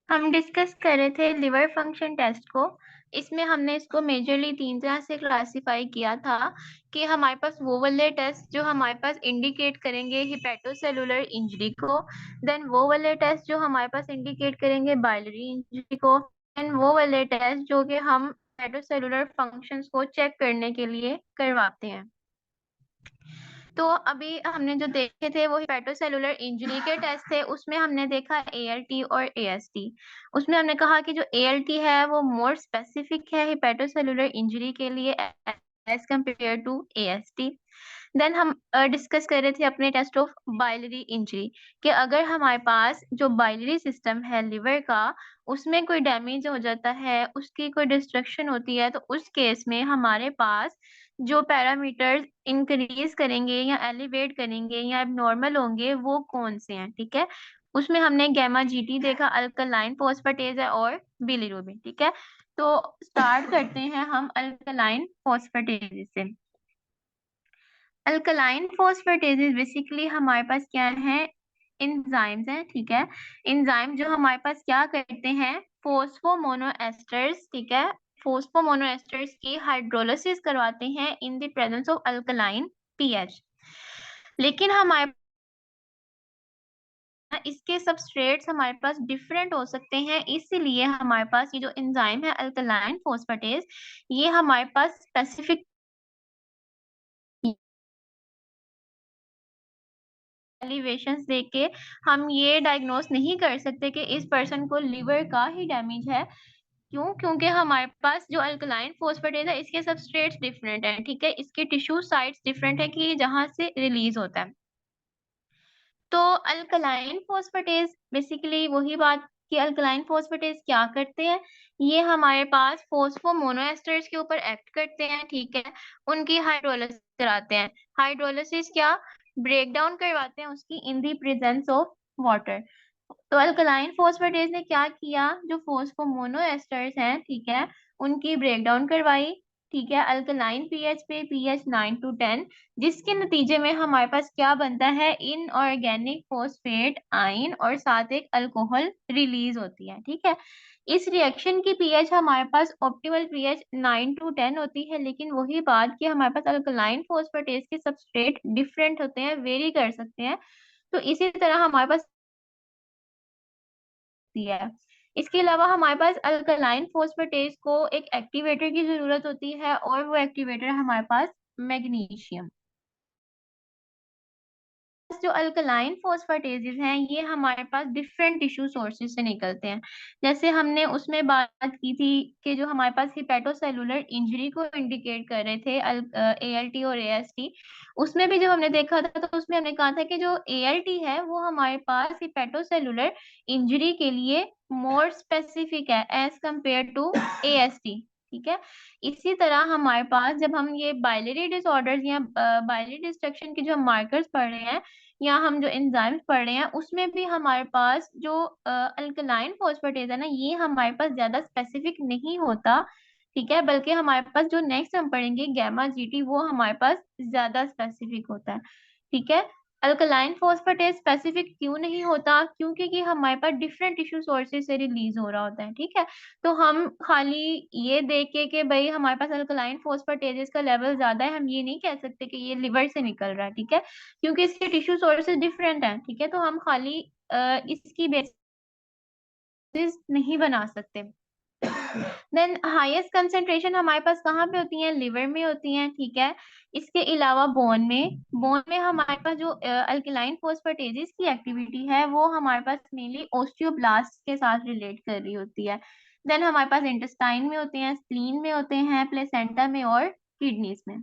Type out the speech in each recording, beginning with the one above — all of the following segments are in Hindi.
हम डिस्कस कर रहे थे लिवर फंक्शन टेस्ट को। इसमें हमने इसको मेजरली 3 तरह से क्लासिफाई किया था कि हमारे पास वो वाले टेस्ट जो हमारे पास इंडिकेट करेंगे हिपेटोसेलुलर इंजरी को, देन वो वाले टेस्ट जो हमारे पास इंडिकेट करेंगे बाइलरी इंजरी को, एंड वो वाले टेस्ट जो कि हम हिपेटोसेलुलर फंक्शंस को चेक करने के लिए करवाते हैं। तो अभी हमने जो देखे थे वो हिपेटोसेलुलर इंजरी के टेस्ट थे। उसमें हमने देखा एएलटी और एएसटी। उसमें हमने कहा कि जो एएलटी है वो मोर स्पेसिफिक है हिपेटोसेलुलर इंजरी के लिए as compare to AST. Then हम डिस्कस कर रहे थे अपने टेस्ट ऑफ बाइलरी इंजरी कि अगर हमारे पास जो बाइलरी सिस्टम है लिवर का उसमें कोई डैमेज हो जाता है, उसकी कोई डिस्ट्रक्शन होती है, तो उस केस में हमारे पास जो पैरामीटर्स इंक्रीज करेंगे या एलिवेट करेंगे या एबनॉर्मल होंगे वो कौन से हैं, ठीक है। उसमें हमने गैमा जीटी देखा, अल्कलाइन फॉस्फेटेज है और बिलिरुबिन, ठीक है। तो स्टार्ट करते हैं हम अल्कलाइन फॉस्फेटेज से। अल्कलाइन फॉस्फेटेजेस बेसिकली हमारे पास क्या है, एंजाइम्स हैं, ठीक है। एंजाइम जो हमारे पास क्या करते हैं, फोस्फोमोनोएस्टर्स, ठीक है, फोस्फोमोनोएस्टर्स की हाइड्रोलिसिस करवाते हैं in the presence of alkaline pH. लेकिन हमारे इसके सबस्ट्रेट्स हमारे पास डिफरेंट हो सकते हैं, इसीलिए हमारे पास ये जो एंजाइम है अल्कलाइन फॉस्फेटेज ये हमारे पास स्पेसिफिक एलिवेशंस देख के हम ये डायग्नोस नहीं कर सकते कि इस पर्सन को लिवर का ही डैमेज है। क्यों? क्योंकि हमारे पास जो अल्कलाइन फॉस्फेटेज है इसके सबस्ट्रेट्स डिफरेंट है, ठीक है, इसके टिश्यू साइट्स डिफरेंट है कि ये जहां से रिलीज होता है। तो अल्कलाइन फॉस्फेटेज बेसिकली वही बात कि अल्कलाइन फॉस्फेटेज क्या करते हैं, ये हमारे पास फोस्फोमोनोएस्टर्स के ऊपर एक्ट करते हैं, ठीक है, उनकी हाइड्रोलिसिस कराते हैं। हाइड्रोलिसिस क्या, ब्रेक डाउन करवाते हैं उसकी इन दी प्रेजेंस ऑफ वाटर। तो अल्कलाइन फॉस्फेटेज ने क्या किया, जो फोस्फोमोनोएस्टर्स हैं, ठीक है, उनकी ब्रेकडाउन करवाई, ठीक है, अल्कलाइन पीएच पे पीएच 9 to 10, जिसके नतीजे में हमारे पास क्या बनता है, इनऑर्गेनिक फॉस्फेट आयन और साथ एक अल्कोहल रिलीज होती है, ठीक है। इस रिएक्शन की पीएच हमारे पास ऑप्टिमल पीएच 9 to 10 होती है, लेकिन वही बात कि हमारे पास अल्कलाइन फॉस्फेटेज के सबस्ट्रेट डिफरेंट होते हैं, वेरी कर सकते हैं। तो इसी तरह हमारे पास है। इसके अलावा हमारे पास अल्कलाइन फोस्फेटेज को एक एक्टिवेटर की जरूरत होती है और वो एक्टिवेटर हमारे पास मैग्नीशियम। जो अल्कलाइन फोस्फेटेजेस हैं ये हमारे पास डिफरेंट टिश्यू सोर्सेज से निकलते हैं। जैसे हमने उसमें बात की थी कि जो हमारे पास हिपेटोसेलुलर इंजरी को इंडिकेट कर रहे थे एएलटी और एएसटी, उसमें भी जब हमने देखा था तो उसमें हमने कहा था कि जो एएलटी है वो हमारे पास हिपेटोसेलुलर इंजरी के लिए मोर स्पेसिफिक है एज कंपेयर टू एएसटी, ठीक है। इसी तरह हमारे पास जब हम ये बाइलरी डिसऑर्डर्स या बाइलरी डिस्ट्रक्शन के जो मार्कर्स पढ़ रहे हैं या हम जो एंजाइम्स पढ़ रहे हैं उसमें भी हमारे पास जो अल्कलाइन फॉस्फेटेज है ना ये हमारे पास ज्यादा स्पेसिफिक नहीं होता, ठीक है, बल्कि हमारे पास जो नेक्स्ट हम पढ़ेंगे गैमा जीटी वो हमारे पास ज्यादा स्पेसिफिक होता है, ठीक है। अल्कलाइन फॉस्फेटेज स्पेसिफिक क्यों नहीं होता, क्योंकि कि हमारे पास डिफरेंट टिश्यू सोर्सेज से रिलीज हो रहा होता है, ठीक है। तो हम खाली ये देख के कि भाई हमारे पास अल्कलाइन फॉस्फेटेजेस का लेवल ज्यादा है हम ये नहीं कह सकते कि ये लिवर से निकल रहा है, ठीक है, क्योंकि इसके टिश्यू सोर्सेज डिफरेंट हैं, ठीक है। तो हम खाली इसकी बेसिस नहीं बना सकते। देन हाईएस्ट कंसेंट्रेशन हमारे पास कहाँ पे होती है, लिवर में होती है, ठीक है। इसके अलावा बोन में हमारे पास जो अल्कलाइन फोस्फेटेजेस की एक्टिविटी है वो हमारे पास मेनली ओस्टियोब्लास्ट के साथ रिलेट कर रही होती है। देन हमारे पास इंटेस्टाइन में होते हैं, स्प्लीन में होते हैं, प्लेसेंटा में और किडनीज में।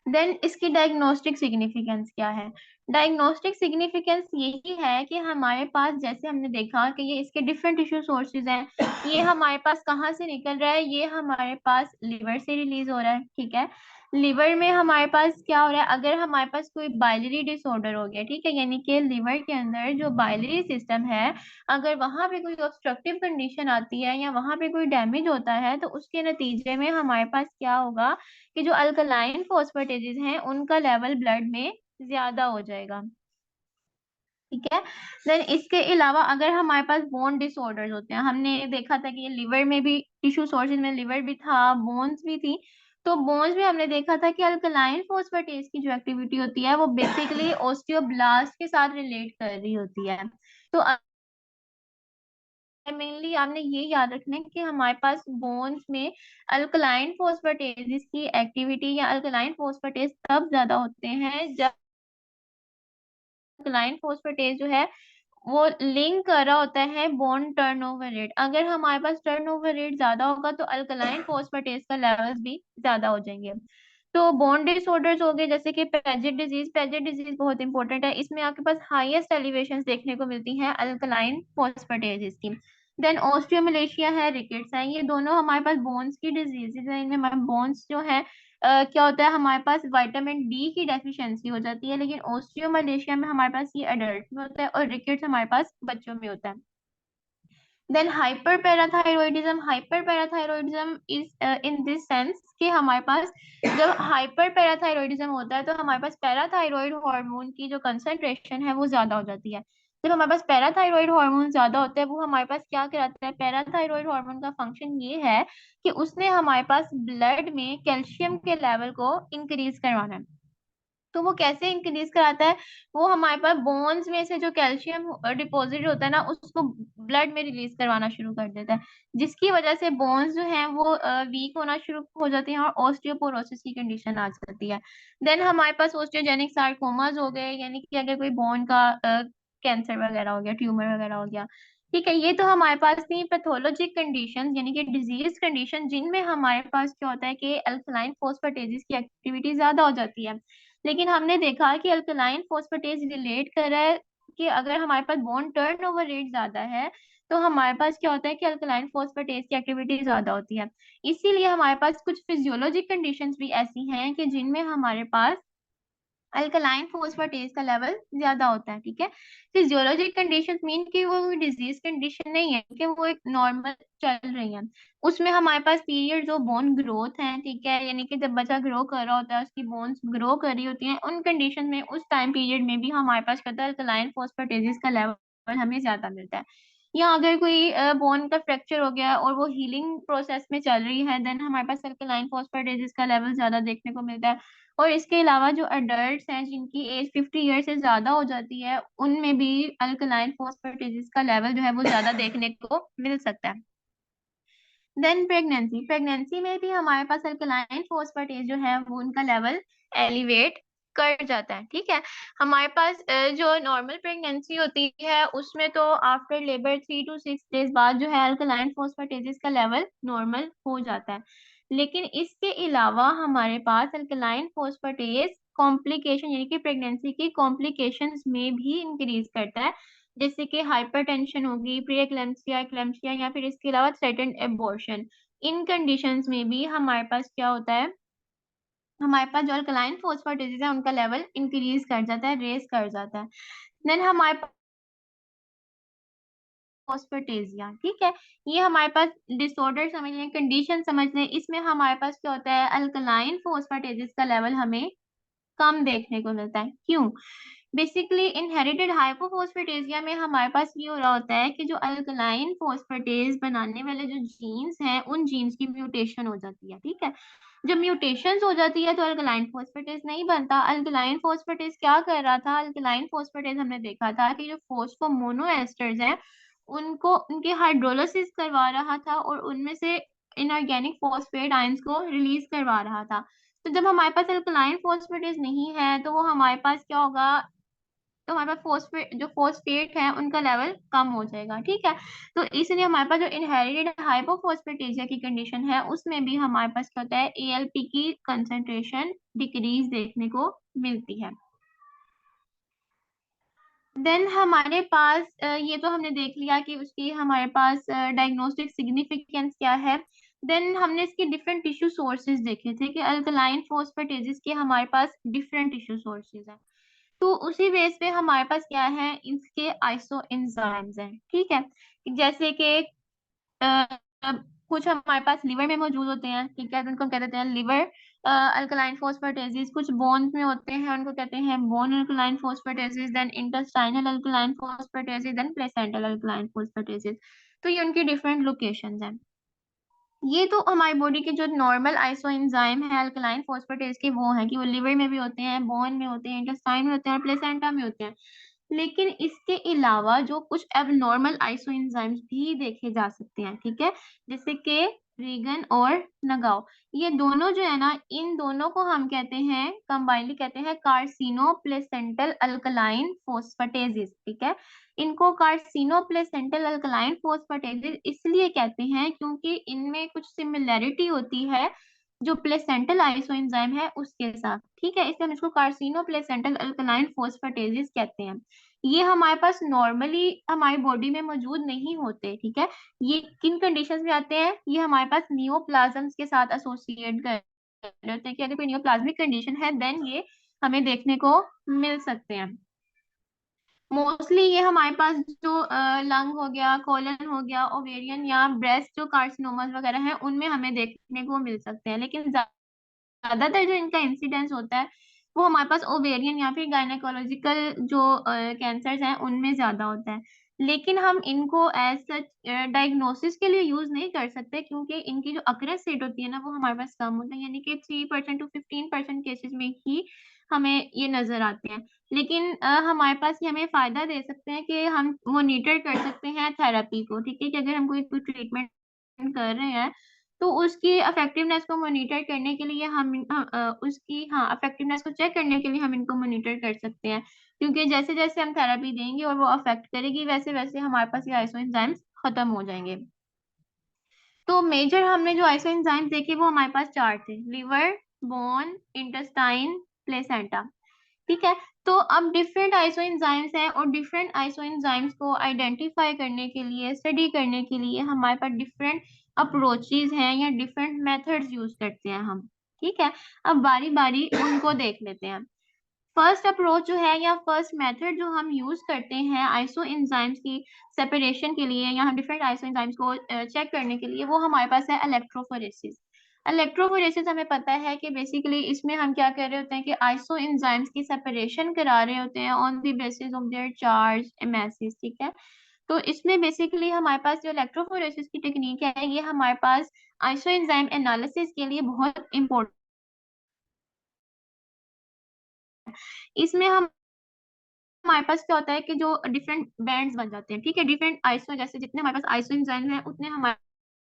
देन इसकी डायग्नोस्टिक सिग्निफिकेंस क्या है, डायग्नोस्टिक सिग्निफिकेंस यही है कि हमारे पास जैसे हमने देखा कि ये इसके डिफरेंट टिश्यू सोर्सेज हैं, ये हमारे पास कहाँ से निकल रहा है, ये हमारे पास लिवर से रिलीज हो रहा है, ठीक है। लिवर में हमारे पास क्या हो रहा है, अगर हमारे पास कोई बाइलरी डिसऑर्डर हो गया, ठीक है, यानी कि लिवर के अंदर जो बाइलरी सिस्टम है अगर वहां पे कोई ऑब्स्ट्रक्टिव कंडीशन आती है या वहां पे कोई डैमेज होता है तो उसके नतीजे में हमारे पास क्या होगा कि जो अल्कलाइन फॉस्फेटेजेस हैं उनका लेवल ब्लड में ज्यादा हो जाएगा। ठीक है। देन इसके अलावा अगर हमारे पास बोन डिसऑर्डर्स होते हैं, हमने देखा था कि ये लिवर में भी, टिश्यू सोर्सेज में लिवर भी था, बोन्स भी थी। तो बोन्स में हमने देखा था कि अल्कलाइन फोस्फेटेस की जो एक्टिविटी होती है वो बेसिकली ओस्टियोब्लास्ट के साथ रिलेट कर रही होती है। तो मेनली आपने ये याद रखना है कि हमारे पास बोन्स में अल्कलाइन फोस्फेटेस की एक्टिविटी या अल्कलाइन फोस्फेटेस तब ज्यादा होते हैं जब अल्कलाइन फोस्फेटेस जो है वो लिंक कर रहा होता है बोन टर्नओवर रेट। अगर हमारे पास टर्नओवर रेट ज्यादा होगा तो अल्कलाइन फोस्फेटेस का लेवल्स भी ज्यादा हो जाएंगे। तो बोन डिसऑर्डर्स हो गए जैसे कि पेजेट डिजीज। पेजेट डिजीज बहुत इंपॉर्टेंट है, इसमें आपके पास हाईएस्ट एलिवेशन देखने को मिलती है अल्कलाइन फोस्फेटेस की। देन ऑस्टियोमलेशिया है, रिकेट्स है, ये दोनों हमारे पास बोन्स की डिजीजेज है। इनमें हमारे बोन्स जो है क्या होता है, हमारे पास विटामिन डी की डेफिशिएंसी हो जाती है, लेकिन ओस्टियोमलेशिया में हमारे पास ये अडल्ट में होता है और रिकेट्स हमारे पास बच्चों में होता है। Then hyperparathyroidism. Hyperparathyroidism is in this sense कि हमारे पास जब हाइपर पैराथायरॉयडिज्म होता है तो हमारे पास पैराथायरॉयड हार्मोन की जो कंसंट्रेशन है वो ज्यादा हो जाती है। जब हमारे पास पैराथायरॉयड हार्मोन ज्यादा होता है वो हमारे पास क्या कराता है, पैराथायरॉयड हार्मोन का फंक्शन ये है कि उसने हमारे पास ब्लड में कैल्शियम के लेवल को इंक्रीज करवाना है। तो वो कैसे इंक्रीज कराता है, वो हमारे पास बोन्स में से जो कैल्शियम डिपॉजिट होता है ना उसको ब्लड में रिलीज करवाना शुरू कर देता है, जिसकी वजह से बोन्स जो है वो वीक होना शुरू हो जाती हैं और ऑस्टियोपोरोसिस की कंडीशन आ जाती है। देन हमारे पास ऑस्टियोजेनिक सार्कोमास हो गए, यानी कि अगर कोई बोन का कैंसर वगैरह हो गया, ट्यूमर वगैरह हो गया। ठीक है, ये तो हमारे पास थी पैथोलॉजिक कंडीशन यानी कि डिजीज कंडीशन जिनमें हमारे पास क्या होता है कि अल्कलाइन फोस्फेटेजेस की एक्टिविटी ज्यादा हो जाती है। लेकिन हमने देखा कि अल्कलाइन फोस्फेटेज रिलेट कर रहा है कि अगर हमारे पास बोन टर्नओवर रेट ज्यादा है तो हमारे पास क्या होता है कि अल्कलाइन फोस्फेटेज की एक्टिविटी ज्यादा होती है। इसीलिए हमारे पास कुछ फिजियोलॉजिक कंडीशंस भी ऐसी हैं कि जिनमें हमारे पास अल्कलाइन फोस्फेटेज का लेवल ज्यादा होता है। ठीक है, फिजियोलॉजिक कंडीशन मीन कि वो डिजीज कंडीशन नहीं है कि वो एक नॉर्मल चल रही है। उसमें हमारे पास पीरियड जो बोन ग्रोथ है, ठीक है, यानी कि जब बच्चा ग्रो कर रहा होता है उसकी बोन्स ग्रो कर रही होती हैं, उन कंडीशन में उस टाइम पीरियड में भी हमारे पास कहता है अल्कलाइन फोस्फेटेजेस का लेवल हमें ज्यादा मिलता है। या अगर कोई बोन का फ्रैक्चर हो गया और वो हीलिंग प्रोसेस में चल रही है देन हमारे पास अल्कलाइन फोस्फेटेजेस का लेवल ज्यादा देखने को मिलता है। और इसके अलावा जो अडल्ट्स हैं जिनकी एज 50 ईयर से ज्यादा हो जाती है उनमें भी अल्कलाइन फोस्फेटेजेस का लेवल जो है वो ज्यादा देखने को मिल सकता है। Then pregnancy. प्रेगनेंसी में भी हमारे पास अल्कलाइन फोस्फेटेज जो है वो उनका लेवल एलिवेट कर जाता है। ठीक है, हमारे पास जो नॉर्मल प्रेगनेंसी होती है उसमें तो आफ्टर लेबर 3 to 6 डेज बाद जो है अल्कलाइन फोस्फेटेजेस का लेवल नॉर्मल हो जाता है। लेकिन इसके अलावा हमारे पास अल्कलाइन फोस्फेटेज कॉम्प्लिकेशन यानी कि प्रेगनेंसी की कॉम्प्लिकेशंस में भी इंक्रीज करता है, जैसे कि हाइपरटेंशन होगी, प्री एक्लेम्सिया, एक्लेम्सिया, या फिर इसके अलावा थ्रेटेंड एबॉर्शन। इन कंडीशंस में भी हमारे पास क्या होता है, हमारे पास जो अल्कलाइन फोस्फेटेजेस है उनका लेवल इंक्रीज कर जाता है, रेस कर जाता है। देन हमारे पास फोस्फेटेजिया। ठीक है, ये हमारे पास डिसऑर्डर समझ लें, कंडीशन समझ लें, इसमें हमारे पास क्या होता है, अल्कलाइन फोस्फेटेजेस का लेवल हमें कम देखने को मिलता है। क्यों? बेसिकली इनहेरिटेड हाइपोफोस्फेटेजिया में हमारे पास ये हो रहा होता है कि जो अल्कलाइन फोस्फेटेज बनाने वाले जो जीन्स हैं उन जीन्स की म्यूटेशन हो जाती है। ठीक है, जब म्यूटेशन हो जाती है तो अल्कलाइन फोस्फेटेज नहीं बनता। अल्कलाइन फोस्फेटेज क्या कर रहा था, अल्कलाइन फोस्फेटेज हमने देखा था कि जो फोस्फोमोनो एस्टर्स हैं उनको उनके हाइड्रोलिसिस करवा रहा था और उनमें से इनऑर्गेनिक फॉस्फेट आयंस को रिलीज करवा रहा था। तो जब हमारे पास अल्कलाइन फोस्फेटेज नहीं है तो वो हमारे पास क्या होगा, तो हमारे पास फोस्फेट जो फोस्फेट है उनका लेवल कम हो जाएगा। ठीक है, तो इसलिए हमारे पास जो इनहेरिटेड हाइपोफोस्फेटेजिया की कंडीशन है उसमें भी हमारे पास क्या होता है, एएलपी की कंसंट्रेशन डिक्रीज देखने को मिलती है। देन हमारे पास ये तो हमने देख लिया कि उसकी हमारे पास डायग्नोस्टिक सिग्निफिकेंस क्या है। देन हमने इसके डिफरेंट टिश्यू सोर्सेज देखे थे कि अल्कलाइन फोस्फेटेजेस के हमारे पास डिफरेंट टिश्यू सोर्सेज हैं। तो उसी बेस पे हमारे पास क्या है, इसके आइसो एंजाइम्स हैं। ठीक है, जैसे कि अ, कुछ हमारे पास लिवर में मौजूद होते हैं। ठीक है, तो उनको हम कह देते हैं लिवर अल्कलाइन फोस्फेटेजेस कुछ बोन्स में होते हैं, उनको कहते हैं bone alkaline phosphatases, then intestinal alkaline phosphatases, then placental alkaline phosphatases. तो ये उनकी डिफरेंट लोकेशंस हैं। ये तो हमारी बॉडी के जो नॉर्मल आइसोएंजाइम है अल्कलाइन फोस्फेटेज के, वो है कि वो लिवर में भी होते हैं, बोन में होते हैं, इंटेस्टाइन में होते हैं और प्लेसेंटा में होते हैं। लेकिन इसके अलावा जो कुछ एबनॉर्मल आइसोएंजाइम्स भी देखे जा सकते हैं, ठीक है, जैसे कि रीगन और नगाओ। ये दोनों जो है ना, इन दोनों को हम कहते हैं कंबाइनली कहते हैं कार्सिनोप्लेसेंटल अल्कलाइन फोस्फेटेजेस, ठीक है। इनको कार्सिनोप्लेसेंटल अल्कलाइन फोस्फेटेजेस इसलिए कहते हैं क्योंकि इनमें कुछ सिमिलैरिटी होती है जो प्लेसेंटल आइसोएंजाइम है उसके साथ, ठीक है, इसलिए हम इसको कार्सिनोप्लेसेंटल अल्कलाइन फोस्फेटेजेस कहते हैं। ये हमारे पास नॉर्मली हमारी बॉडी में मौजूद नहीं होते, ठीक है। ये किन कंडीशंस में आते हैं, ये हमारे पास नियोप्लाज्म्स के साथ एसोसिएट कर होते हैं कि अगर कोई नियोप्लाज्मिक कंडीशन है देन ये हमें देखने को मिल सकते हैं। मोस्टली ये हमारे पास जो लंग हो गया, कोलन हो गया, ओवेरियन या ब्रेस्ट जो कार्सिनोमास वगैरह है उनमें हमें देखने को मिल सकते हैं, लेकिन ज्यादातर जो इनका इंसिडेंस होता है वो हमारे पास ओवेरियन या फिर गायनेकोलॉजिकल जो कैंसर्स हैं उनमें ज्यादा होता है। लेकिन हम इनको एज सच डायग्नोसिस के लिए यूज नहीं कर सकते क्योंकि इनकी जो अक्रेस रेट होती है ना वो हमारे पास कम होता है, यानी कि 3% to 15% केसेस में ही हमें ये नजर आते हैं। लेकिन हमारे पास ये हमें फायदा दे सकते हैं कि हम मॉनिटर कर सकते हैं थेरेपी को, ठीक है, कि अगर हम कोई ट्रीटमेंट कर रहे हैं तो उसकी इफेक्टिवनेस को मॉनिटर करने के लिए हम उसकी हाँ इफेक्टिवनेस को चेक करने के लिए हम इनको मॉनिटर कर सकते हैं, क्योंकि जैसे जैसे हम थेरेपी देंगे और वो अफेक्ट करेगी वैसे वैसे हमारे पास ये आइसोएंजाइम्स खत्म हो जाएंगे। तो मेजर हमने जो आइसोएंजाइम्स देखे वो हमारे पास चार थे, लिवर, बोन, इंटेस्टाइन, प्लेसेंटा, ठीक है। तो अब डिफरेंट आइसोएंजाइम्स हैं और डिफरेंट आइसोएंजाइम्स को आइडेंटिफाई करने के लिए, स्टडी करने के लिए हमारे पास डिफरेंट अप्रोचेस हैं या डिफरेंट मेथड्स यूज करते हैं हम, ठीक है। अब बारी बारी उनको देख लेते हैं। फर्स्ट अप्रोच जो है या फर्स्ट मेथड जो हम यूज करते हैं आइसो एंजाइम्स की सेपरेशन के लिए या हम डिफरेंट आइसो एंजाइम्स को चेक करने के लिए, वो हमारे पास है इलेक्ट्रोफोरेसिस। इलेक्ट्रोफोरेसिस हमें पता है कि बेसिकली इसमें हम क्या कर रहे होते हैं कि आइसो एंजाइम्स की सेपरेशन करा रहे होते हैं on the basis of their charge एमएसिस, ठीक है। तो इसमें बेसिकली हमारे पास जो इलेक्ट्रोफोरेसिस की टेक्निक है ये हमारे पास आइसो एंजाइम एनालिसिस के लिए बहुत इंपॉर्टेंट। इसमें हम हमारे पास क्या होता है कि जो डिफरेंट बैंड्स बन जाते हैं, ठीक है, डिफरेंट आइसो, जैसे जितने हमारे पास आइसो एंजाइम हैं उतने हमारे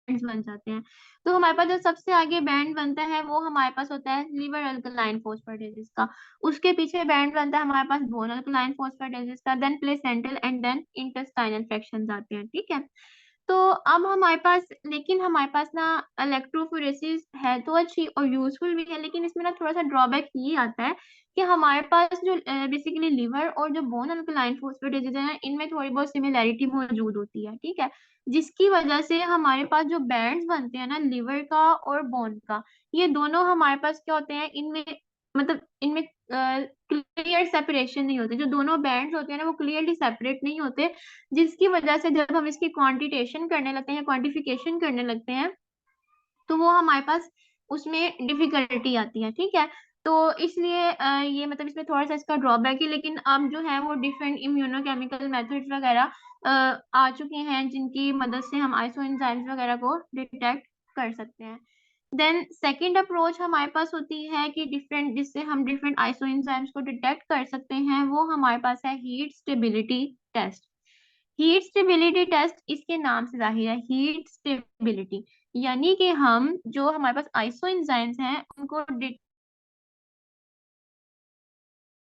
बैंड्स बन जाते हैं। तो हमारे पास जो सबसे आगे बैंड बनता है वो हमारे पास होता है लिवर अल्कलाइन फोस्फेटेजेस का। उसके पीछे बैंड बनता है हमारे पास बोन अल्कलाइन फोस्फेटेजेस का, then placental and then intestinal fractions आते हैं, ठीक है। तो अब हमारे पास, लेकिन हमारे पास ना इलेक्ट्रोफोरेसिस है तो अच्छी और यूजफुल भी है, लेकिन इसमें ना थोड़ा सा ड्रॉबैक ये आता है कि हमारे पास जो बेसिकली लिवर और जो बोन अल्कलाइन फोस्फेटेजेस है इनमें थोड़ी बहुत सिमिलैरिटी मौजूद होती है, ठीक है, जिसकी वजह से हमारे पास जो बैंड्स बनते हैं ना लिवर का और बोन का, ये दोनों हमारे पास क्या होते हैं, इनमें मतलब इनमें क्लियर सेपरेशन नहीं होते, जो दोनों बैंड्स होते हैं ना वो क्लियरली सेपरेट नहीं होते, जिसकी वजह से जब हम इसकी क्वांटिटेशन करने लगते हैं, क्वांटिफिकेशन करने लगते हैं, तो वो हमारे पास उसमें डिफिकल्टी आती है, ठीक है। तो इसलिए ये मतलब इसमें थोड़ा सा इसका ड्रॉबैक है, लेकिन अब जो है वो डिफरेंट इम्यूनोकेमिकल मेथड्स वगैरह आ चुके हैं जिनकी मदद से हम आइसो एंजाइम्स वगैरह को डिटेक्ट कर सकते हैं। देन सेकेंड अप्रोच हमारे पास होती है कि डिफरेंट, जिससे हम डिफरेंट आइसो एंजाइम्स को डिटेक्ट कर सकते हैं, वो हमारे पास है heat stability test. Heat stability test इसके नाम से जाहिर है, हीट स्टेबिलिटी, यानी कि हम जो हमारे पास आइसो एंजाइम्स हैं उनको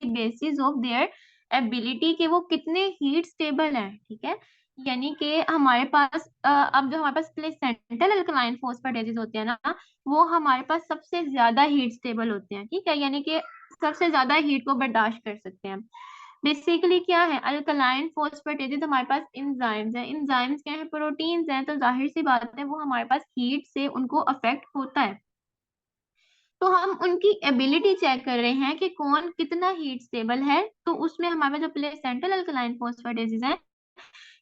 बेसिस ऑफ देयर एबिलिटी के वो कितने हीट स्टेबल हैं, ठीक है। यानी कि हमारे पास अब जो हमारे पास प्लेसेंटल अल्कलाइन फोस्फेटेजेस होते हैं ना, वो हमारे पास सबसे ज्यादा हीट स्टेबल होते हैं, ठीक है, यानी कि सबसे ज्यादा हीट को बर्दाश्त कर सकते हैं। बेसिकली क्या है, अल्कलाइन फोस्फेटेजेस हमारे पास एंजाइम्स हैं, एंजाइम्स क्या है, प्रोटीन्स हैं, तो जाहिर सी बात है वो हमारे पास हीट से उनको अफेक्ट होता है। तो हम उनकी एबिलिटी चेक कर रहे हैं कि कौन कितना हीट स्टेबल है, तो उसमें हमारे पास जो प्लेसेंटल अल्कलाइन फोस्फेटेजेस हैं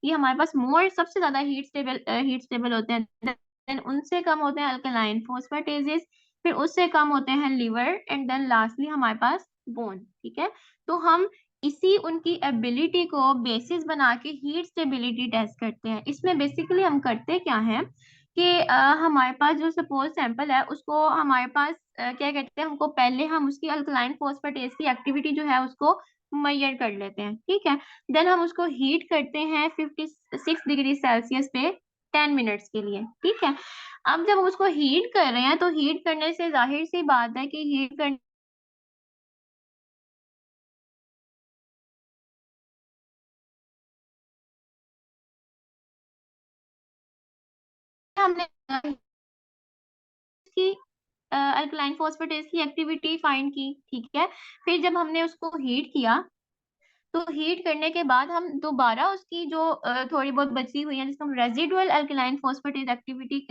ये हमारे पास मोर सबसे ज्यादा हीट स्टेबल होते हैं, देन उनसे कम होते हैं अल्कलाइन फोस्फेटेजेस, फिर उससे कम होते हैं लिवर, एंड देन लास्टली हमारे पास बोन। ठीक है, तो हम इसी उनकी एबिलिटी को बेसिस बना के हीट स्टेबिलिटी टेस्ट करते हैं। इसमें बेसिकली हम करते क्या है कि हमारे पास जो सपोज सैंपल है उसको हमारे पास क्या कहते हैं, हमको पहले हम उसकी अल्कलाइन फॉस्फेटेस की एक्टिविटी जो है उसको मेजर कर लेते हैं। ठीक है, देन हम उसको हीट करते हैं 56 डिग्री सेल्सियस पे 10 मिनट्स के लिए। ठीक है, अब जब हम उसको हीट कर रहे हैं तो हीट करने से जाहिर सी बात है कि हीट करने हमने की अल्कलाइन फॉस्फेटेस की एक्टिविटी फाइंड की। ठीक है, फिर जब हमने उसको हीट किया तो हीट करने के बाद हम दोबारा उसकी जो थोड़ी बहुत बची हुई है जिसको हम रेजिडुअल अल्कलाइन फॉस्फेटेस एक्टिविटी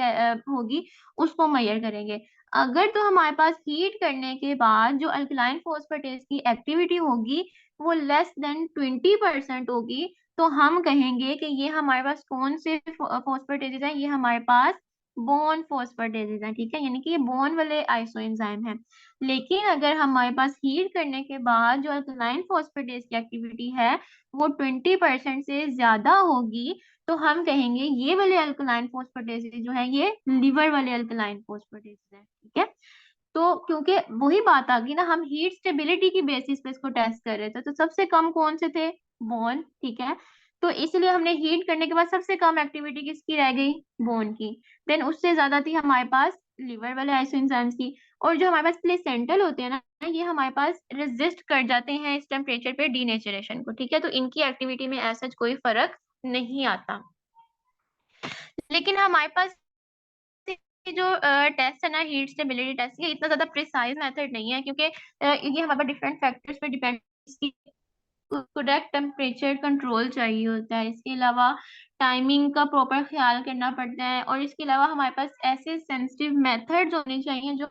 होगी उसको मेजर करेंगे। अगर तो हमारे पास हीट करने के बाद जो अल्कलाइन फॉस्फेटेस की एक्टिविटी होगी वो लेस देन 20% होगी, तो हम कहेंगे कि ये हमारे पास कौन से फॉस्फेटेजेस हैं, ये हमारे पास बोन फॉस्फेटेजेस हैं। ठीक है, यानी कि ये बोन वाले आइसोएंजाइम हैं। लेकिन अगर हमारे पास हीट करने के बाद जो अल्कलाइन फॉस्फेटेस की एक्टिविटी है वो 20% से ज्यादा होगी, तो हम कहेंगे ये वाले अल्कलाइन फॉस्फेटेस जो है ये लिवर वाले अल्कलाइन फॉस्फेटेस है। ठीक है, तो क्योंकि वही बात आ गई ना, हम हीट स्टेबिलिटी की बेसिस पे इसको टेस्ट कर रहे थे, तो सबसे कम कौन से थे, बोन। ठीक है, तो इसलिए हमने हीट करने के बाद सबसे कम एक्टिविटी किसकी रह गई, बोन की। देन उससे ज्यादा थी हमारे पास लिवर वाले आइसोएंजाइम्स की। और जो हमारे पास प्लेसेंटल होते हैं ना, ये हमारे पास रेजिस्ट कर जाते हैं इस टेम्परेचर पे डीनेचरेशन को। ठीक है, तो इनकी एक्टिविटी में ऐसा कोई फर्क नहीं आता। लेकिन हमारे पास ये जो टेस्ट है ना, हीट स्टेबिलिटी टेस्ट, ये इतना ज्यादा प्रिसाइज मेथड नहीं है, क्योंकि ये हमारे डिफरेंट फैक्टर्स पे डिपेंड, करेक्ट टेम्परेचर कंट्रोल चाहिए होता है, इसके अलावा टाइमिंग का प्रॉपर ख्याल करना पड़ता है, और इसके अलावा हमारे पास ऐसे सेंसिटिव मेथड्स होने चाहिए जो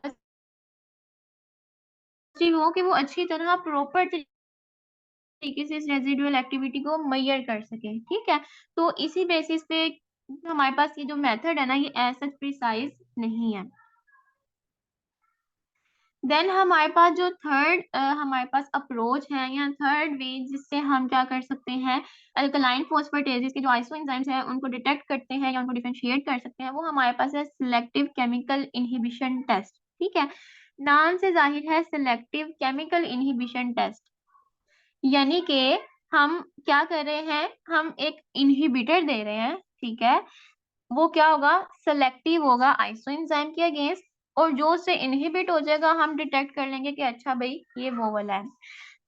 हो कि वो अच्छी तरह प्रॉपर तरीके से इस रेजिडुअल एक्टिविटी को मेजर कर सके। ठीक है, तो इसी बेसिस पे हमारे पास ये जो मेथड है ना, ये ऐसा प्रिसाइज नहीं है। देन हमारे पास जो थर्ड हमारे पास अप्रोच है या थर्ड वे जिससे हम क्या कर सकते हैं, अल्कलाइन फॉस्फेटेजेस के जो आइसोएंजाइम्स हैं उनको डिटेक्ट करते हैं या उनको डिफरेंशिएट कर सकते हैं, वो हमारे पास है सिलेक्टिव केमिकल इनहिबिशन टेस्ट। ठीक है, नाम से जाहिर है सिलेक्टिव केमिकल इनहिबिशन टेस्ट, यानी कि हम क्या कर रहे हैं, हम एक इनहिबिटर दे रहे हैं। ठीक है, वो क्या होगा, सेलेक्टिव होगा आइसोएंजाइम के अगेंस्ट, और जो उससे इनहिबिट हो जाएगा हम डिटेक्ट कर लेंगे कि अच्छा भाई ये वो वाला है।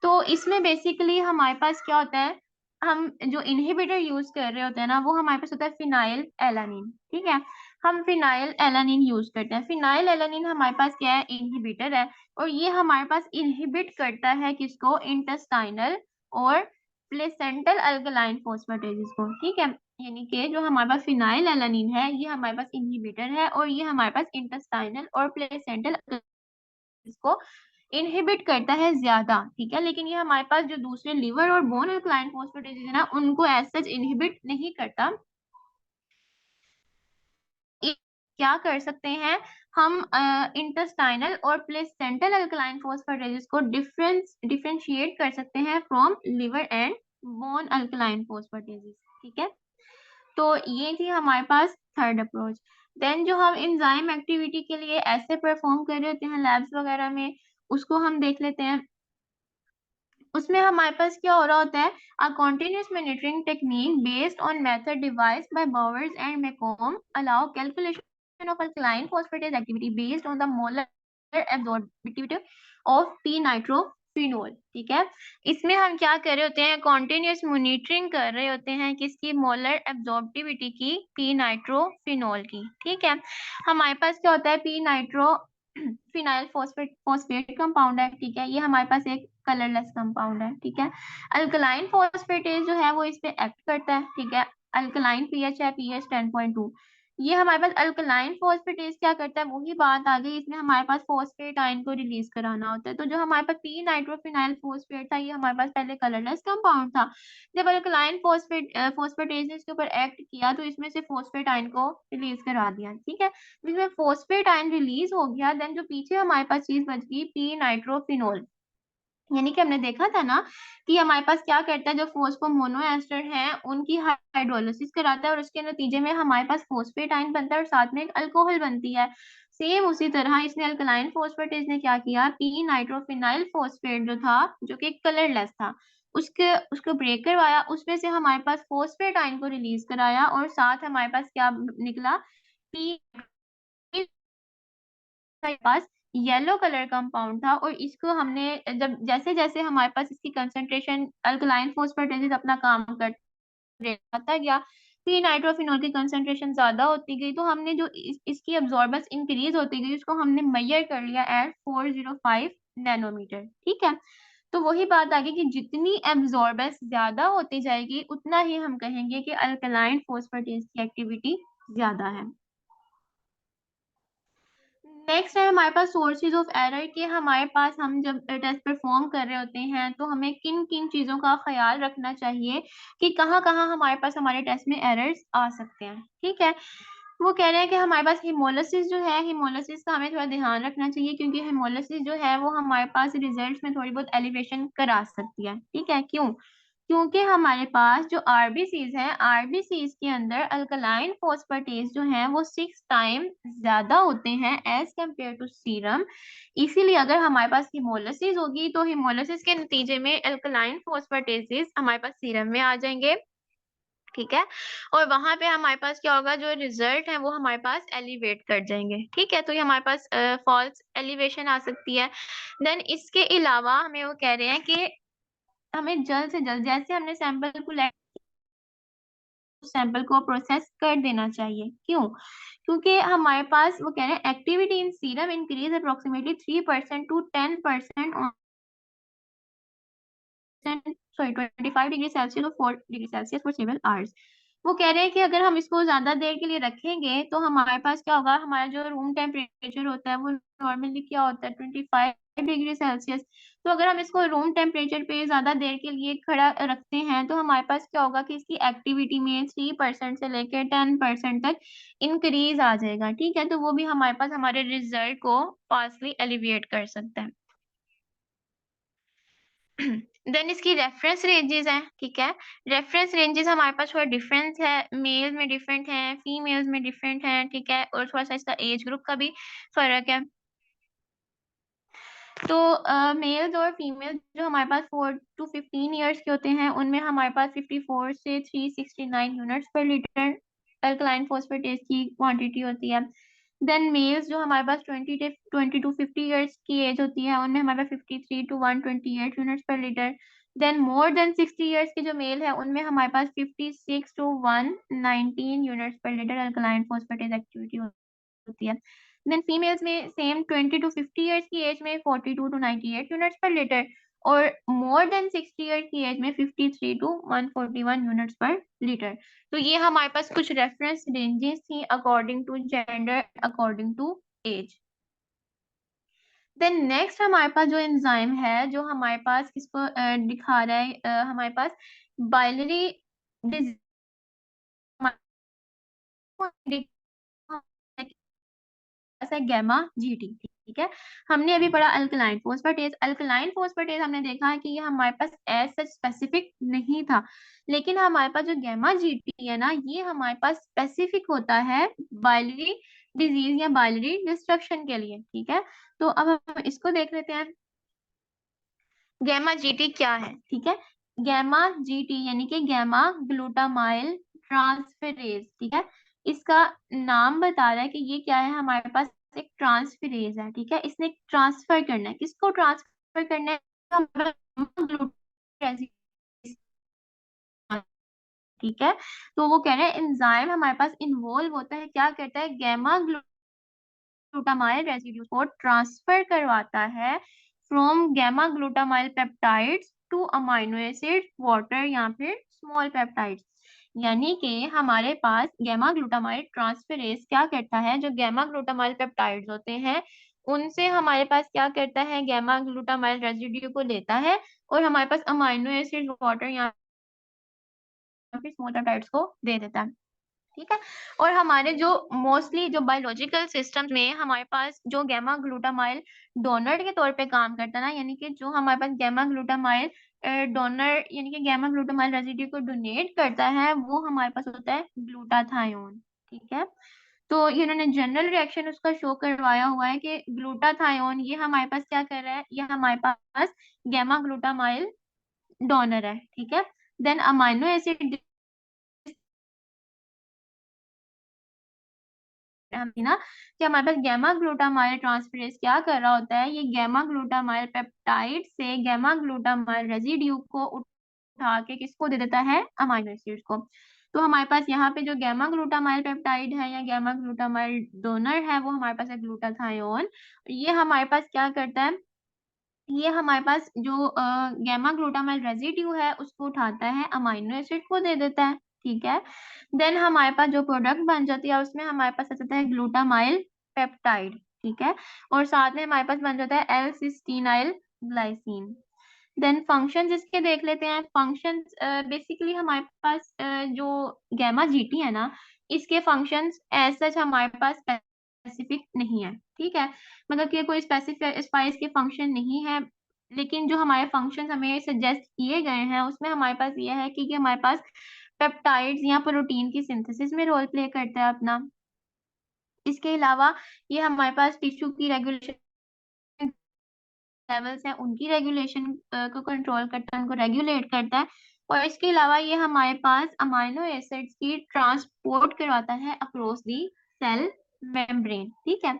तो इसमें बेसिकली हमारे पास क्या होता है, हम जो इनहिबिटर यूज कर रहे होते हैं ना, वो हमारे पास होता है फिनाइल एलानिन। ठीक है, हम फिनाइल एलानिन यूज करते हैं। फिनाइल एलानिन हमारे पास क्या है, इनहिबिटर है, और ये हमारे पास इनहिबिट करता है किसको, इंटेस्टाइनल और प्लेसेंटल अल्कलाइन फॉस्फेटेजेस को। ठीक है, यानी कि जो हमारे पास फिनाइल एलानिन है ये हमारे पास इनहिबिटर है, और ये हमारे पास इंटेस्टाइनल और प्लेसेंटल को इनहिबिट करता है ज्यादा। ठीक है, लेकिन ये हमारे पास जो दूसरे लिवर और बोन अल्कलाइन फॉस्फेटेजेस है ना, उनको एज सच इनहिबिट नहीं करता। क्या कर सकते हैं हम, इंटेस्टाइनल और प्लेसेंटल अल्कलाइन फॉस्फेटेजेस को डिफरेंशिएट कर सकते हैं from liver and bone alkaline phosphatases. ठीक है, तो ये थी हमारे पास थर्ड अप्रोच। देन जो हम एंजाइम एक्टिविटी के लिए ऐसे परफॉर्म कर रहे होते हैं लैब्स वगैरह में, उसको हम देख लेते हैं। उसमें हमारे पास क्या हो रहा होता है, a continuous monitoring technique based on method devised by Bowers and McComb allow calculation of alkaline phosphatase activity based on the molar absorptivity of p-nitrophenol। ठीक है, इसमें हम क्या कर रहे होते हैं, कॉन्टिन्यूस मॉनिटरिंग कर रहे होते हैं किसकी, मोलर एब्जॉर्प्टिविटी की, पी नाइट्रोफिनॉल की। ठीक है, हमारे पास क्या होता है, P nitro phenyl phosphate compound है। ठीक है, ये हमारे पास एक कलरलेस कंपाउंड है। ठीक है, अल्कलाइन फॉस्फेटेज जो है वो इस पे एक्ट करता है। ठीक है, अल्कलाइन पीएच है, पीएच 10.2। ये हमारे पास अल्कलाइन फॉस्फेटेज क्या करता है, वही बात आ गई, इसमें हमारे पास फॉस्फेट आयन को रिलीज कराना होता है। तो जो हमारे पास पी नाइट्रोफिनाइल फॉस्फेट था, ये हमारे पास पहले कलरलेस कंपाउंड था। जब अल्कलाइन फॉस्फेटेज ने इसके ऊपर एक्ट किया तो इसमें से फॉस्फेट आयन को रिलीज करा दिया, ठीक है। जिसमें फॉस्फेट आयन रिलीज हो गया, देन जो पीछे हमारे पास चीज बच गई पी नाइट्रोफिनोल, यानी कि हमने देखा था ना कि हमारे पास क्या करता है, जो फोस्फोमोनोएस्टर है उनकी हाइड्रोलिसिस कराता है और उसके नतीजे में हमारे पास फॉस्फेट आयन बनता है और साथ में एक अल्कोहल बनती है। सेम उसी तरह इसने अल्कलाइन फॉस्फेटेज ने क्या किया, पी नाइट्रोफिनाइल फॉस्फेट जो था, जो कि कलरलेस था, उसके उसको ब्रेक करवाया, उसमें से हमारे पास फॉस्फेट आयन को रिलीज कराया और साथ हमारे पास क्या निकला, P pass yellow colour compound था। और इसको हमने जब जैसे जैसे हमारे पास इसकी कंसंट्रेशन अल्कलाइन फॉस्फेटेज अपना काम करता गया, फिर नाइट्रोफिनॉल की कंसंट्रेशन ज्यादा होती गई, तो हमने जो इसकी अब्जॉर्बेंस इंक्रीज होती गई उसको हमने मेजर कर लिया एट 405 नैनोमीटर, ठीक है। तो वही बात आ गई कि जितनी एब्जॉर्बेंस ज्यादा होती जाएगी उतना ही हम कहेंगे कि अल्कलाइन फॉस्फेटेज की एक्टिविटी ज्यादा है। नेक्स्ट है हमारे पास सोर्सेज ऑफ एरर के, हमारे पास हम जब टेस्ट परफॉर्म कर रहे होते हैं तो हमें किन किन चीजों का ख्याल रखना चाहिए कि कहाँ कहाँ हमारे पास हमारे टेस्ट में एरर्स आ सकते हैं, ठीक है। वो कह रहे हैं कि हमारे पास हिमोलिसिस जो है, हिमोलिसिस का हमें थोड़ा ध्यान रखना चाहिए, क्योंकि हिमोलिसिस जो है वो हमारे पास रिजल्ट्स में थोड़ी बहुत एलिवेशन करा सकती है, ठीक है। क्यों? क्योंकि हमारे पास जो आरबीसीज है, आरबीसीज के अंदर अल्कलाइन फॉस्फेटेज जो है वो 6 टाइम ज्यादा होते हैं एज कंपेयर टू सीरम। इसीलिए अगर हमारे पास हिमोलिसिस होगी तो हिमोलिसिस के नतीजे में अल्कलाइन फॉस्फेटेजेस हमारे पास सीरम में आ जाएंगे, ठीक है। और वहां पे हमारे पास क्या होगा, जो रिजल्ट है वो हमारे पास एलिवेट कर जाएंगे, ठीक है। तो ये हमारे पास फॉल्स एलिवेशन आ सकती है। देन इसके अलावा हमें वो कह रहे हैं कि हमें जल्द से जल्द, जैसे हमने सैंपल को सैंपल को प्रोसेस कर देना चाहिए। क्यों? क्योंकि हमारे पास वो कह रहे हैं activity in serum increase approximately 3% to 10% on sorry 25 degree Celsius और 4 degree Celsius for several hours. वो कह रहे हैं कि अगर हम इसको ज्यादा देर के लिए रखेंगे तो हमारे पास क्या होगा, हमारा जो रूम टेम्परेचर होता है वो नॉर्मली क्या होता है 25 डिग्री सेल्सियस। तो अगर हम इसको रूम टेम्परेचर पे ज्यादा देर के लिए खड़ा रखते हैं तो हमारे पास क्या होगा कि इसकी एक्टिविटी में 3% से लेकर 10% तक इंक्रीज आ जाएगा, ठीक है। तो वो भी हमारे पास हमारे रिजल्ट को फास्टली एलिविएट कर सकता है। देन इसकी रेफरेंस रेंजेस हैं, ठीक है। रेफरेंस रेंजेस हमारे पास थोड़ा डिफरेंस है, मेल में डिफरेंट है, फीमेल्स में डिफरेंट है, ठीक है। और थोड़ा सा इसका एज ग्रुप का भी फर्क है। तो मेल्स और फीमेल्स जो हमारे पास 4 to 15 ईयर्स के होते हैं उनमें हमारे पास 54 से 369 units per litre alkaline phosphatase की क्वांटिटी होती है। देन मेल्स जो हमारे पास 20 to 50 ईयर्स की एज होती है उनमें हमारे पास 53 to 128 units per litre. Then more than 60 years के जो मेल है उनमें हमारे पास 56 to 119 units per litre alkaline phosphatase activity होती है। देन फीमेल्स में सेम 20 to 50 ईयर्स की एज में 42 to 98 यूनिट्स पर लीटर, और मोर देन 60 ईयर की एज में 53 to 141 यूनिट्स पर लीटर। तो ये हमारे पास कुछ रेफरेंस रेंजेस थी according to gender, according to age. Then next हमारे पास जो एंजाइम है जो हमारे पास इसको दिखा रहा है, हमारे पास बाइलरी डिजीज है गैमा जीटी, ठीक है। हमने अभी पढ़ा अल्कलाइन फोस्फेटेज, अल्कलाइन फोस्फेटेज हमने देखा है कि ये हमारे पास एज सच स्पेसिफिक नहीं था, लेकिन हमारे पास जो गैमा जीटी है ना, ये हमारे पास स्पेसिफिक होता है बाइलरी डिजीज या बाइलरी डिस्ट्रक्शन के लिए, ठीक है। तो अब हम इसको देख लेते हैं, गैमा जीटी क्या है, ठीक है। गैमा जीटी यानी कि गैमा ग्लूटामाइल ट्रांसफेरेज, ठीक है। इसका नाम बता रहा है कि ये क्या है, हमारे पास एक ट्रांसफेरेज है, ठीक है। इसने ट्रांसफर करना है, किसको ट्रांसफर करना है, ग्लूटामाइल, ठीक है। तो वो कह रहे हैं एंजाइम हमारे पास इन्वॉल्व होता है, क्या करता है, गैमा ग्लूटामाइल रेसिड्यू को ट्रांसफर करवाता है from gamma glutamyl peptides to amino acid water या फिर स्मॉल पेप्टाइड्स। यानी कि हमारे पास गामा ग्लूटामाइल ट्रांसफेरेज क्या करता है, जो गामा ग्लूटामाइल पेप्टाइड्स होते हैं उनसे हमारे पास क्या करता है, गामा ग्लूटामाइल रेसिड्यू को लेता है और हमारे पास अमाइनो एसिड वाटर या फिर स्मॉल पेप्टाइड्स को दे देता है। ठीक है। और हमारे जो मोस्टली जो बायोलॉजिकल सिस्टम में हमारे पास जो गामा ग्लूटामाइल डोनर के तौर पे काम करता है ना, यानी कि जो हमारे पास गामा ग्लूटामाइल डोनर यानी कि गामा ग्लूटामाइल रेसिड्यू को डोनेट करता है, वो हमारे पास होता है ग्लूटाथायोन। ठीक है। तो इन्होंने जनरल रिएक्शन उसका शो करवाया हुआ है कि ग्लूटाथायोन ये हमारे पास क्या कर रहा है, ये हमारे पास गामा ग्लूटामाइल डोनर है। ठीक है। देन अमाइनो एसिड हमने ना कि हमारे पास गामा ग्लूटामाइल ट्रांसफरेज क्या कर रहा होता है, ये गामा ग्लूटामाइल पेप्टाइड से गामा ग्लूटामाइल रेसिड्यू को उठा के किसको दे देता है, अमाइनो एसिड को। तो हमारे पास यहाँ पे जो गामा ग्लूटामाइल पेप्टाइड है या गामा ग्लूटामाइल डोनर है वो हमारे पास है ग्लूटाथायोन। ये हमारे पास क्या करता है, ये हमारे पास जो गामा ग्लूटामाइल रेसिड्यू है उसको उठाता है, अमाइनो एसिड को दे देता है। ठीक है। देन हमारे पास जो प्रोडक्ट बन जाती है उसमें हमारे पास आ जाता है ग्लूटामाइल पेप्टाइड। ठीक है। और साथ में हमारे पास बन जाता है एल सिस्टीनाइल ग्लाइसिन। देन फंक्शंस इसके देख लेते हैं। फंक्शंस बेसिकली हमारे पास जो गामा जीटी है ना, इसके फंक्शंस एज सच हमारे पास स्पेसिफिक नहीं है। ठीक है। मतलब कि कोई स्पेसिफिक स्पाइस के फंक्शन नहीं है, लेकिन जो हमारे फंक्शंस हमें सजेस्ट किए गए हैं उसमें हमारे पास ये है कि हमारे पास पेप्टाइड्स या प्रोटीन की सिंथेसिस में रोल प्ले करता है अपना। इसके अलावा ये हमारे पास टिश्यू की रेगुलेशन लेवल्स हैं उनकी रेगुलेशन को कंट्रोल करता है, उनको रेगुलेट करता है। और इसके अलावा ये हमारे पास अमाइनो एसिड्स की ट्रांसपोर्ट करवाता है अक्रॉस दी सेल मेम्ब्रेन। ठीक है।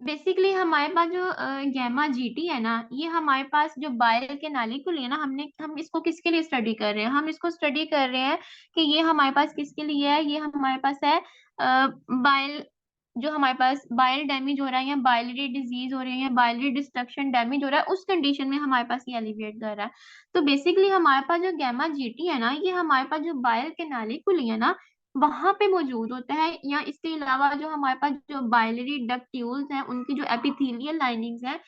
बेसिकली हमारे पास जो गैमा जीटी है ना, ये हमारे पास जो बाइल के नाली को लिए ना, हम इसको किसके लिए स्टडी कर रहे हैं, हम इसको स्टडी कर रहे हैं कि ये हमारे पास किसके लिए है, ये हमारे पास है बाइल, जो हमारे पास बाइल डैमेज हो रहा है या बाइलरी डिजीज हो रही है या बाइलरी डिस्ट्रक्शन डैमेज हो रहा है, उस कंडीशन में हमारे पास ये एलिवेट कर रहा है। तो बेसिकली हमारे पास जो गैमा जीटी है ना, ये हमारे पास जो बाइल के नाली को लिए ना वहां पे मौजूद होता है, या इसके अलावा जो हमारे पास जो बाइलरी डक्ट्यूल्स हैं उनकी जो एपिथेलियल लाइनिंग्स हैं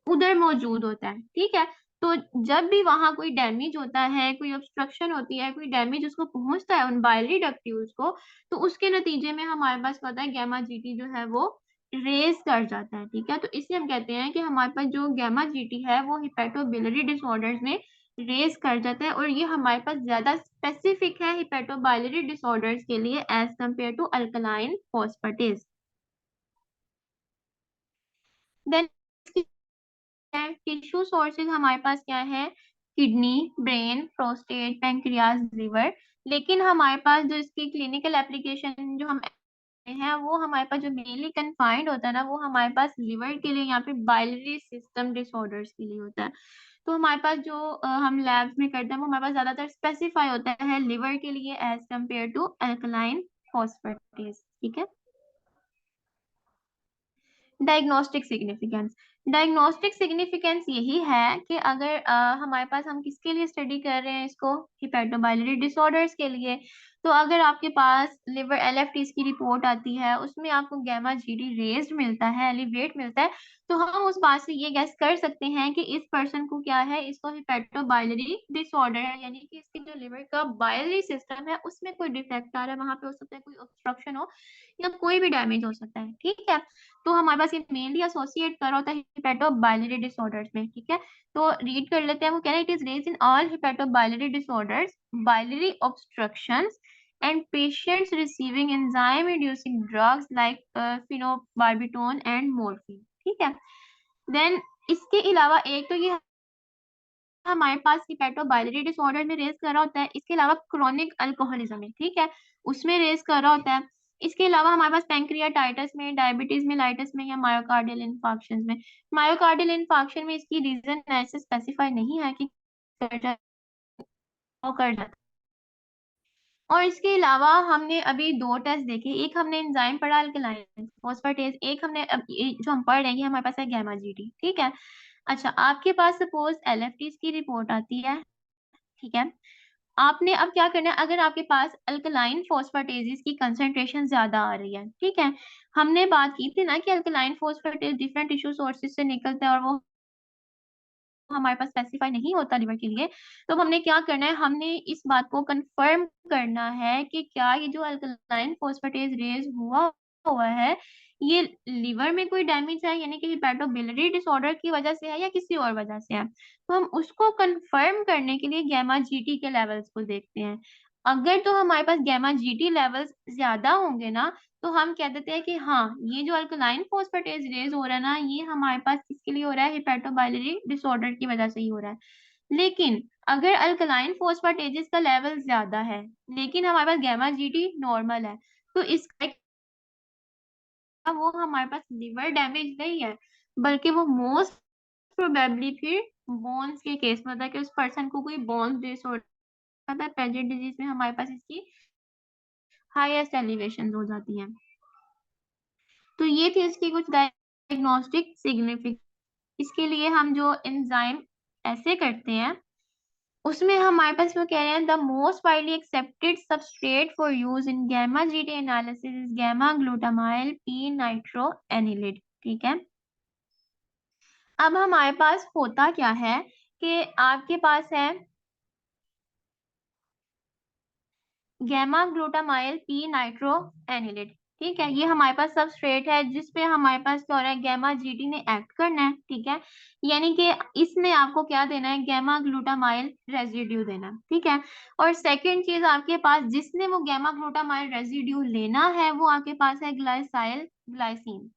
उधर मौजूद होता है। ठीक है। तो जब भी वहां कोई डैमेज होता है, कोई ऑब्स्ट्रक्शन होती है, कोई डैमेज उसको पहुंचता है उन बाइलरी डक्ट्यूल्स को, तो उसके नतीजे में हमारे पास क्या होता है, गैमा जीटी जो है वो रेज कर जाता है। ठीक है। तो इसलिए हम कहते हैं कि हमारे पास जो गैमा जीटी है वो हिपेटोबिलियरी डिसऑर्डर्स में रेज कर जाता है, और ये हमारे पास ज्यादा स्पेसिफिक है हिपेटोबाइलरी डिसऑर्डर्स के लिए as compare to alkaline phosphatase. Then tissue sources हमारे पास क्या है, kidney, brain, prostate, pancreas, liver. लेकिन हमारे पास जो इसकी क्लिनिकल एप्लीकेशन जो हम है वो हमारे पास जो मेनली कन्फाइंड होता है ना, वो हमारे पास लिवर के लिए, यहाँ पे बाइलरी सिस्टम डिसऑर्डर्स के लिए होता है। तो हमारे पास जो हम लैब्स में करते हैं वो हमारे पास ज्यादातर स्पेसिफाई होता है लिवर के लिए as compare to alkaline phosphatase. ठीक है। डायग्नोस्टिक सिग्निफिकेंस, डायग्नोस्टिक सिग्निफिकेंस यही है कि अगर हमारे पास, हम किसके लिए स्टडी कर रहे हैं इसको, हिपेटोबाइलरी डिसऑर्डर्स के लिए, तो अगर आपके पास लिवर एलएफटीज की रिपोर्ट आती है उसमें आपको गामा जीडी रेज्ड मिलता है, एलिवेट मिलता है, तो हम उस बात से ये गेस कर सकते हैं कि इस पर्सन को क्या है, इसको हिपेटोबाइलरी डिसऑर्डर है, यानी कि इसके जो लिवर का बाइलरी सिस्टम है उसमें कोई डिफेक्ट आ रहा है, वहां पे हो सकता है कोई ऑब्स्ट्रक्शन हो या कोई भी डैमेज हो सकता है। ठीक है। तो हमारे पास ये मेनली एसोसिएट कर रहा होता है हिपेटोबाइलरी डिसऑर्डर्स में। ठीक है। तो रीड कर लेते हैं, वो कह रहे हैं it is raised in all hepatobiliary disorders, biliary obstructions and patients receiving enzyme inducing drugs like phenobarbital and morphine। ठीक है। देन इसके अलावा एक तो ये हमारे पास हिपेटोबाइलरी डिसऑर्डर में रेज कर रहा होता है, इसके अलावा क्रोनिक अल्कोहलिज्म में, ठीक है, उसमें रेज कर रहा होता है। इसके अलावा हमारे पास पैंक्रियाटाइटिस में, डायबिटीज में, लाइटिस में, या मायोकार्डियल इन्फार्क्शन में। मायोकार्डियल इन्फार्क्शन में इसकी रीजन ऐसे स्पेसिफाई नहीं है कि कर जाता कर जाता। और इसके अलावा हमने अभी दो टेस्ट देखे, एक हमने एंजाइम पढ़ा अल्कलाइन फॉस्फेटेज, एक हमने अब जो हम पढ़ रहे हैं हमारे पास है गामा जीटी। ठीक है। अच्छा, आपके पास सपोज एलएफटीज की रिपोर्ट आती है। ठीक है। आपने अब क्या करना है, अगर आपके पास अल्कलाइन फॉस्फेटेजेस की कंसंट्रेशन ज्यादा आ रही है, ठीक है, हमने बात की थी ना कि alkaline phosphatase different tissue sources से निकलते हैं और वो हमारे पास स्पेसिफाई नहीं होता लिवर के लिए, तो हमने क्या करना है, हमने इस बात को कंफर्म करना है कि क्या ये जो अल्कलाइन फॉस्फेटेज रेज हुआ हुआ है ये लिवर में कोई डैमेज है, यानी कि हेपेटोबिलियरी डिसऑर्डर की वजह से है या किसी और वजह से है। तो हम उसको कंफर्म करने के लिए गैमा जीटी के लेवल्स को देखते हैं। अगर तो हमारे पास गैमा जीटी लेवल्स ज्यादा होंगे ना, तो हम कह देते हैं कि हाँ ये जो अल्कलाइन फॉस्फेटेज रेज हो रहा है ना, ये हमारे पास किसके लिए हो रहा है, हेपेटोबाइलियरी डिसऑर्डर की वजह से ही हो रहा है। लेकिन अगर अल्कलाइन फॉस्फेटेजेस का लेवल ज्यादा है लेकिन हमारे पास गैमा जीटी नॉर्मल है, तो इसका वो हमारे पास लिवर डैमेज नहीं है, बल्कि वो मोस्ट प्रोबेबली फिर बोन्स के केस में होता है कि उस पर्सन को कोई बोन्स डिसऑर्डर होता है। पेजेंट डिजीज में हमारे पास इसकी हाईएस्ट एलिवेशन हो जाती हैं। तो ये थी इसकी कुछ डायग्नोस्टिक सिग्निफिकेंस। इसके लिए हम जो एंजाइम ऐसे करते हैं उसमें हमारे पास वो कह रहे हैं the most widely accepted substrate for use in gamma GT analysis is gamma glutamyl p nitro anilide. ठीक है, अब हमारे पास होता क्या है कि आपके पास है gamma glutamyl p nitro anilide. ठीक है, ये हमारे पास सबस्ट्रेट है जिसपे हमारे पास क्या हो रहा है, गैमा जीटी ने एक्ट करना है। ठीक है, यानी कि इसने आपको क्या देना है, गैमा ग्लूटामाइल रेजिड्यू देना है। ठीक है, और सेकंड चीज आपके पास जिसने वो गैमा ग्लूटामाइल रेजिड्यू लेना है वो आपके पास है ग्लाइसाइल ग्लाइसिन।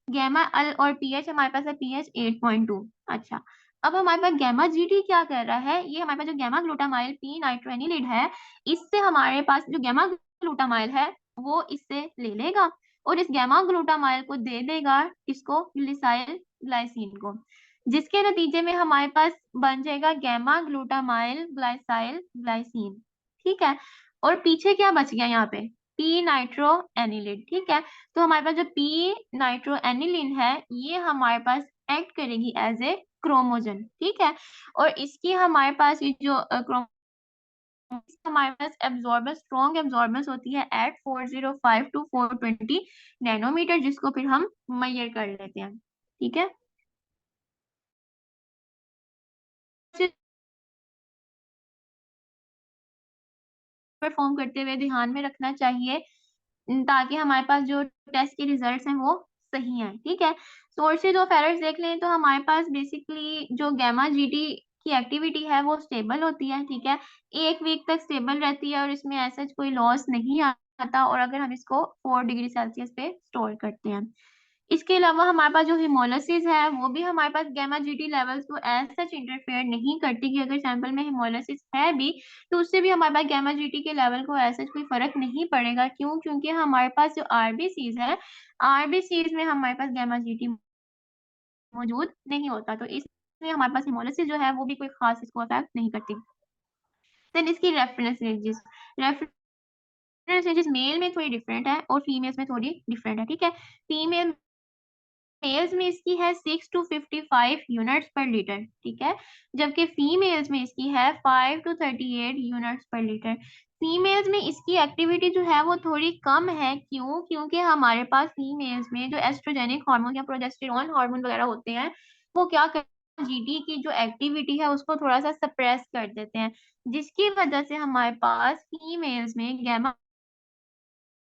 गैमा अल और पीएच हमारे पास है पीएच 8.2। अच्छा, अब हमारे पास गैमा जीटी क्या कर रहा है, ये हमारे पास जो गैमा ग्लूटामाइल पी नाइट्रोएनिलिड है इससे हमारे पास जो गैमा ग्लूटामाइल है वो इससे ले लेगा और इस गैमा ग्लूटामाइल को दे देगा इसको ग्लिसाइल ग्लाइसिन को, जिसके नतीजे में हमारे पास बन जाएगा गैमा ग्लूटामाइल ग्लाइसाइल ग्लाइसिन। ठीक है, और पीछे क्या बच गया यहाँ पे, पी नाइट्रो एनिलिड। ठीक है, तो हमारे पास जो पी नाइट्रो एनिलिन है ये हमारे पास एक्ट करेगी एज ए क्रोमोजन। ठीक है, और इसकी हमारे पास ये जो हमारे पास एब्जॉर्बेंस स्ट्रॉन्ग एब्जॉर्बेंस होती है एट 405 टू 420 नैनोमीटर, जिसको फिर हम मेजर कर लेते हैं। ठीक है, परफॉर्म करते हुए ध्यान में रखना चाहिए ताकि हमारे पास जो टेस्ट के रिजल्ट्स हैं वो सही हैं। ठीक है, सोर्सेज ऑफ एरर्स देख लें तो हमारे पास बेसिकली जो गैमा जीटी की एक्टिविटी है वो स्टेबल होती है। ठीक है, 1 वीक तक स्टेबल रहती है और इसमें ऐसा कोई लॉस नहीं आता, और अगर हम इसको 4 डिग्री सेल्सियस पे स्टोर करते हैं। इसके अलावा हमारे पास जो हिमोलिसिस है वो भी हमारे पास गैमा जीटी लेवल्स को एज सच इंटरफेयर नहीं करती कि अगर सैंपल में हिमोलिसिस है भी तो उससे भी हमारे पास गैमा जीटी के लेवल को ऐसा कोई फर्क नहीं पड़ेगा। क्यों? क्योंकि हमारे पास जो आरबीसीज है, आरबीसीज में हमारे पास गैमा जीटी मौजूद नहीं होता, तो इसलिए हमारे पास हिमोलिसिस जो है वो भी कोई खास इसको अफेक्ट नहीं करती। देन इसकी reference ranges, reference ranges male में थोड़ी डिफरेंट है और फीमेल्स में थोड़ी डिफरेंट है। ठीक है, फीमेल मेल्स में इसकी है 6 to 55 यूनिट्स पर लीटर। ठीक है, जबकि फीमेल्स में इसकी है 5 to 38 units per litre. Females में इसकी एक्टिविटी जो है वो थोड़ी कम है। क्यों? क्योंकि हमारे पास फीमेल्स में जो एस्ट्रोजेनिक हार्मोन या प्रोजेस्टेरॉन हार्मोन वगैरह होते हैं वो क्या करते हैं, जीटी की जो एक्टिविटी है उसको थोड़ा सा सप्रेस कर देते हैं, जिसकी वजह से हमारे पास फीमेल्स में गैमा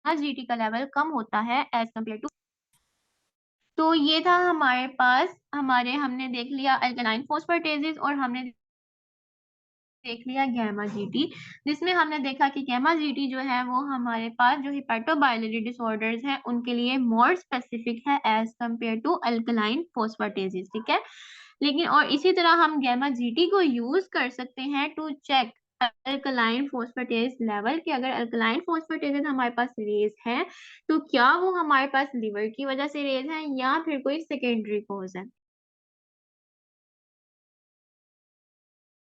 जीटी का लेवल कम होता है एज कम्पेयर टू। तो ये था हमारे पास, हमने देख लिया अल्कलाइन फॉस्फेटेजेस और हमने देख लिया गैमा जीटी, जिसमें हमने देखा कि गैमा जीटी जो है वो हमारे पास जो हिपेटोबाइलियरी डिसऑर्डर्स हैं उनके लिए मोर स्पेसिफिक है as compare to alkaline phosphatases. ठीक है, लेकिन और इसी तरह हम गैमा जीटी को यूज कर सकते हैं to check alkaline phosphatase level, कि अगर अल्कलाइन फॉस्फेटेजेस हमारे पास रेज है तो क्या वो हमारे पास लिवर की वजह से रेज है या फिर कोई सेकेंडरी कॉज है।